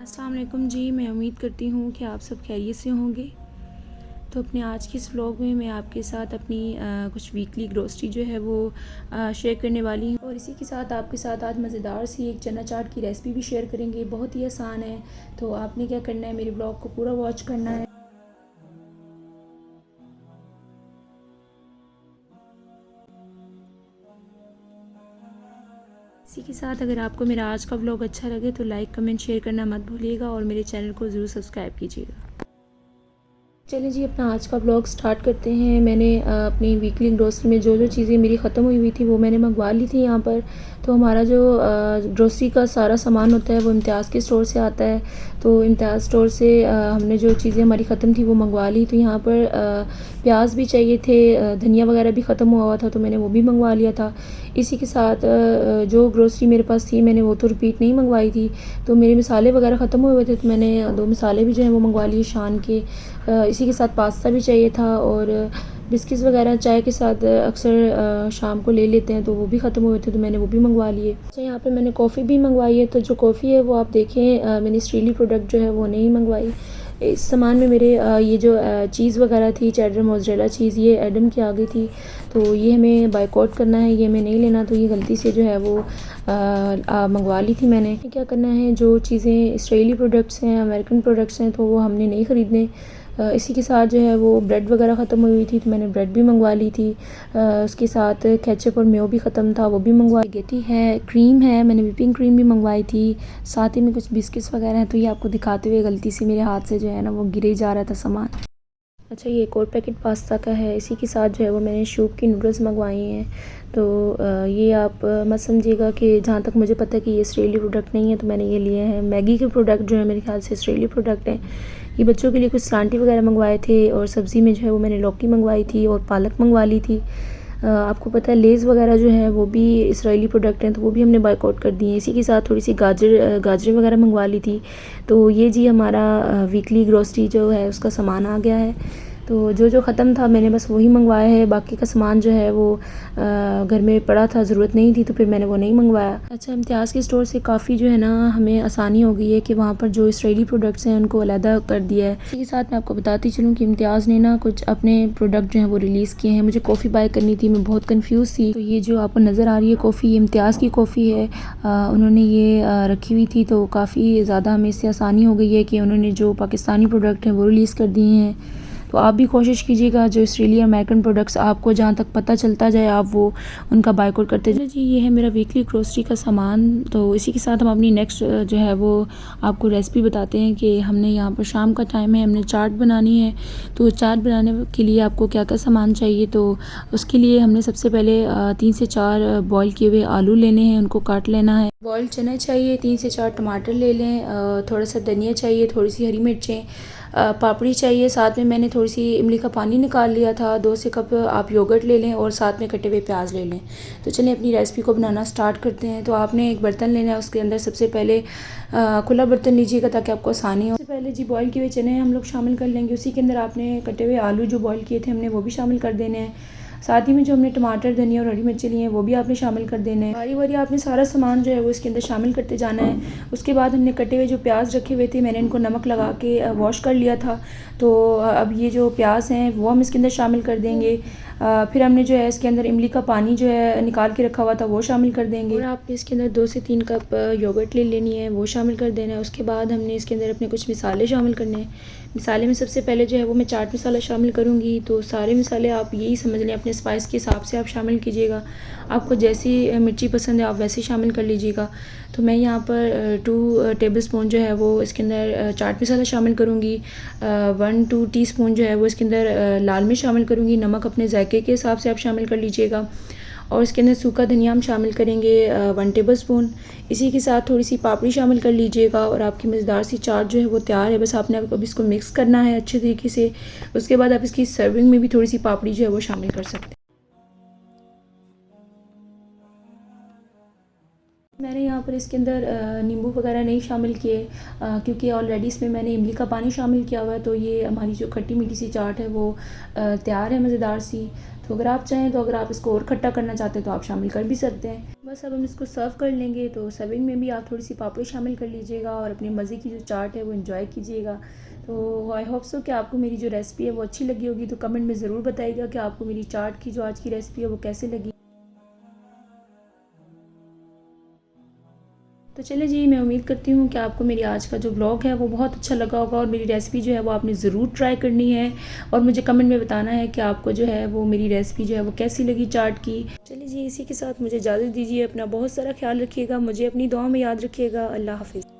अस्सलाम वालेकुम जी। मैं उम्मीद करती हूँ कि आप सब खैरियत से होंगे। तो अपने आज के इस व्लॉग में मैं आपके साथ अपनी कुछ वीकली ग्रोसरी जो है वो शेयर करने वाली हूँ, और इसी के साथ आपके साथ आज मज़ेदार सी एक चना चाट की रेसिपी भी शेयर करेंगे। बहुत ही आसान है, तो आपने क्या करना है, मेरे व्लॉग को पूरा वॉच करना है। इसी के साथ अगर आपको मेरा आज का व्लॉग अच्छा लगे तो लाइक कमेंट शेयर करना मत भूलिएगा, और मेरे चैनल को ज़रूर सब्सक्राइब कीजिएगा। चलिए जी, अपना आज का ब्लॉग स्टार्ट करते हैं। मैंने अपनी वीकली ग्रोसरी में जो जो चीज़ें मेरी ख़त्म हुई थी वो मैंने मंगवा ली थी यहाँ पर। तो हमारा जो ग्रोसरी का सारा सामान होता है वो इम्तियाज़ के स्टोर से आता है। तो इम्तियाज़ स्टोर से हमने जो चीज़ें हमारी ख़त्म थी वो मंगवा ली। तो यहाँ पर प्याज भी चाहिए थे, धनिया वगैरह भी ख़त्म हुआ था तो मैंने वो भी मंगवा लिया था। इसी के साथ जो ग्रोसरी मेरे पास थी मैंने वो तो रिपीट नहीं मंगवाई थी। तो मेरे मसाले वगैरह ख़त्म हुए थे तो मैंने 2 मसाले भी जो हैं वो मंगवा लिए शान के। इसी के साथ पास्ता भी चाहिए था, और बिस्किट्स वगैरह चाय के साथ अक्सर शाम को ले लेते हैं तो वो भी ख़त्म हुए थे तो मैंने वो भी मंगवा लिए। अच्छा, यहाँ पे मैंने कॉफ़ी भी मंगवाई है। तो जो कॉफ़ी है वो आप देखें, मैंने स्टीली प्रोडक्ट जो है वो नहीं मंगवाई। इस सामान में मेरे ये जो चीज़ वगैरह थी, चेडर मोज़रेला चीज़, ये एडम की आ गई थी। तो ये हमें बायकॉट करना है, ये हमें नहीं लेना। तो ये गलती से जो है वो मंगवा ली थी मैंने। क्या करना है, जो चीज़ें इसराइली प्रोडक्ट्स हैं, अमेरिकन प्रोडक्ट्स हैं, तो वो हमने नहीं ख़रीदने। इसी के साथ जो है वो ब्रेड वगैरह ख़त्म हुई थी तो मैंने ब्रेड भी मंगवा ली थी। उसके साथ केचप और मेयो भी ख़त्म था, वो भी मंगवा गई है। क्रीम है, मैंने व्हिपिंग क्रीम भी मंगवाई थी। साथ ही में कुछ बिस्किट्स वगैरह हैं। तो ये आपको दिखाते हुए गलती से मेरे हाथ से जो है ना वो गिरे जा रहा था सामान। अच्छा, ये एक और पैकेट पास्ता का है। इसी के साथ जो है वो मैंने शूप की नूडल्स मंगवाई हैं। तो ये आप मत समझिएगा कि जहाँ तक मुझे पता है कि ये इसराइली प्रोडक्ट नहीं है तो मैंने ये लिए हैं। मैगी के प्रोडक्ट जो है मेरे ख्याल से इसराइली प्रोडक्ट हैं। ये बच्चों के लिए कुछ सांटी वगैरह मंगवाए थे, और सब्ज़ी में जो है वो मैंने लौकी मंगवाई थी और पालक मंगवा ली थी। आपको पता है लेज़ वगैरह जो है वो भी इसराइली प्रोडक्ट हैं तो वो भी हमने बायकॉट कर दिए हैं। इसी के साथ थोड़ी सी गाजरें वगैरह मंगवा ली थी। तो ये जी हमारा वीकली ग्रोसरी जो है उसका सामान आ गया है। तो जो जो ख़त्म था मैंने बस वही मंगवाया है। बाकी का सामान जो है वो घर में पड़ा था, ज़रूरत नहीं थी तो फिर मैंने वो नहीं मंगवाया। अच्छा, इम्तियाज़ के स्टोर से काफ़ी जो है ना हमें आसानी हो गई है कि वहाँ पर जो इसराइली प्रोडक्ट्स हैं उनको अलहदा कर दिया है। इसी के साथ मैं आपको बताती चलूँ कि इम्तियाज़ ने ना कुछ अपने प्रोडक्ट जो हैं वो रिलीज़ किए हैं। मुझे कॉफ़ी बाय करनी थी, मैं बहुत कन्फ्यूज़ थी। तो ये जो आपको नज़र आ रही है कॉफ़ी, ये इम्तियाज़ की कॉफ़ी है। उन्होंने ये रखी हुई थी तो काफ़ी ज़्यादा हमें इससे आसानी हो गई है कि उन्होंने जो पाकिस्तानी प्रोडक्ट हैं वो रिलीज़ कर दिए हैं। तो आप भी कोशिश कीजिएगा जो इसराइली अमेरिकन प्रोडक्ट्स आपको जहाँ तक पता चलता जाए आप वो उनका बायकॉट करते जाए जी। ये है मेरा वीकली ग्रोसरी का सामान। तो इसी के साथ हम अपनी नेक्स्ट जो है वो आपको रेसिपी बताते हैं कि हमने यहाँ पर शाम का टाइम है, हमने चाट बनानी है। तो चाट बनाने के लिए आपको क्या क्या सामान चाहिए, तो उसके लिए हमने सबसे पहले 3 से 4 बॉयल किए हुए आलू लेने हैं, उनको काट लेना है। बॉयल चना चाहिए, 3 से 4 टमाटर ले लें, थोड़ा सा धनिया चाहिए, थोड़ी सी हरी मिर्चें, पापड़ी चाहिए। साथ में मैंने थोड़ी सी इमली का पानी निकाल लिया था। 2 से कप आप योगर्ट ले लें, और साथ में कटे हुए प्याज ले लें। तो चलिए अपनी रेसिपी को बनाना स्टार्ट करते हैं। तो आपने एक बर्तन लेना है, उसके अंदर सबसे पहले खुला बर्तन लीजिएगा ताकि आपको आसानी हो। सबसे पहले जी बॉयल किए हुए चने हम लोग शामिल कर लेंगे। उसी के अंदर आपने कटे हुए आलू जो बॉयल किए थे हमने वो भी शामिल कर देने हैं। साथ ही में जो हमने टमाटर, धनिया और हरी मिर्ची लिए हैं वो भी आपने शामिल कर देना है। बारी बारी आपने सारा सामान जो है वो इसके अंदर शामिल करते जाना है। उसके बाद हमने कटे हुए जो प्याज रखे हुए थे मैंने इनको नमक लगा के वॉश कर लिया था। तो अब ये जो प्याज हैं वो हम इसके अंदर शामिल कर देंगे। फिर हमने जो है इसके अंदर इमली का पानी जो है निकाल के रखा हुआ था वो शामिल कर देंगे। और आपने इसके अंदर 2 से 3 कप योगर्ट ले लेनी है, वो शामिल कर देना है। उसके बाद हमने इसके अंदर अपने कुछ मिसाले शामिल करने हैं। मसाले में सबसे पहले जो है वो मैं चाट मसाला शामिल करूँगी। तो सारे मसाले आप यही समझ लें अपने स्पाइस के हिसाब से आप शामिल कीजिएगा। आपको जैसी मिर्ची पसंद है आप वैसे शामिल कर लीजिएगा। तो मैं यहाँ पर 2 टेबलस्पून जो है वो इसके अंदर चाट मसाला शामिल करूँगी। 1-2 टीस्पून जो है वो इसके अंदर लाल मिर्च शामिल करूँगी। नमक अपने जायके के हिसाब से आप शामिल कर लीजिएगा। और इसके अंदर सूखा धनिया हम शामिल करेंगे 1 टेबलस्पून। इसी के साथ थोड़ी सी पापड़ी शामिल कर लीजिएगा, और आपकी मज़ेदार सी चाट जो है वो तैयार है। बस आपने अब इसको मिक्स करना है अच्छे तरीके से। उसके बाद आप इसकी सर्विंग में भी थोड़ी सी पापड़ी जो है वो शामिल कर सकते हैं। मैंने यहाँ पर इसके अंदर नींबू वगैरह नहीं शामिल किए, क्योंकि ऑलरेडी इसमें मैंने इमली का पानी शामिल किया हुआ है। तो ये हमारी जो खट्टी मीठी सी चाट है वो तैयार है, मज़ेदार सी। तो अगर आप चाहें तो अगर आप इसको और खट्टा करना चाहते हैं तो आप शामिल कर भी सकते हैं। बस अब हम इसको सर्व कर लेंगे। तो सर्विंग में भी आप थोड़ी सी पापड़ी शामिल कर लीजिएगा और अपनी मज़े की जो चाट है वो एंजॉय कीजिएगा। तो आई होप सो कि आपको मेरी जो रेसिपी है वो अच्छी लगी होगी। तो कमेंट में ज़रूर बताइएगा कि आपको मेरी चाट की जो आज की रेसिपी है वो कैसे लगी। तो चलिए जी, मैं उम्मीद करती हूँ कि आपको मेरी आज का जो व्लॉग है वो बहुत अच्छा लगा होगा और मेरी रेसिपी जो है वो आपने ज़रूर ट्राई करनी है और मुझे कमेंट में बताना है कि आपको जो है वो मेरी रेसिपी जो है वो कैसी लगी चाट की। चलिए जी, इसी के साथ मुझे इजाज़त दीजिए। अपना बहुत सारा ख्याल रखिएगा, मुझे अपनी दुआ में याद रखिएगा। अल्लाह हाफिज़।